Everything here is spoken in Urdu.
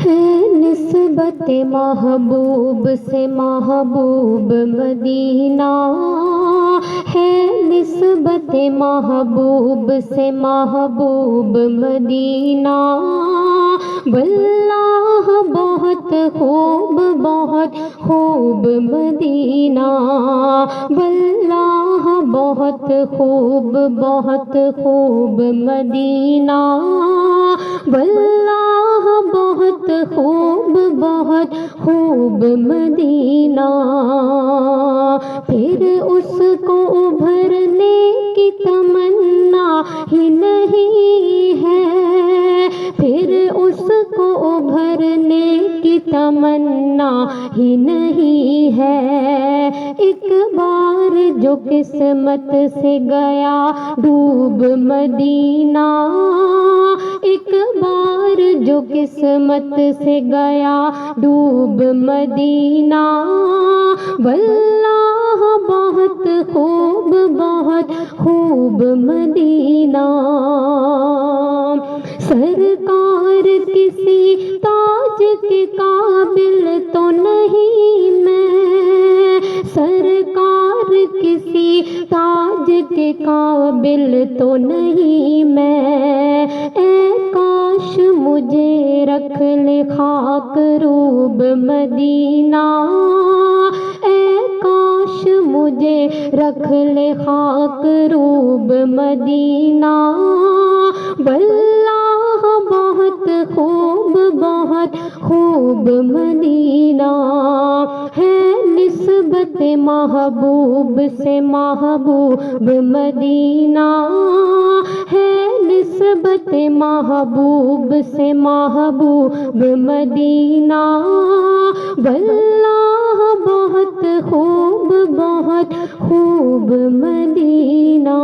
ہے نسبت محبوب سے محبوب مدینہ، ہے نسبت محبوب سے محبوب مدینہ، واللہ بہت خوب مدینہ، واللہ بہت خوب مدینہ، واللہ بہت خوب مدینہ۔ پھر اس کو ابھرنے کی تمنا ہی نہیں ہے، پھر اس کو ابھرنے کی تمنا ہی نہیں ہے، ایک بار جو قسمت سے گیا ڈوب مدینہ، ایک بار جو قسمت سے گیا ڈوب مدینہ، واللہ بہت خوب مدینہ۔ سرکار کسی تاج کے قابل تو نہیں میں، سرکار کسی تاج کے قابل تو نہیں میں، اے کاش مجھے رکھ لے خاک روب مدینہ، اے کاش مجھے رکھ لے خاک روب مدینہ، واللہ بہت خوب مدینہ، ہے نسبت محبوب سے محبوب مدینہ، ہے نسبت محبوب سے محبوب مدینہ، واللہ بہت خوب مدینہ۔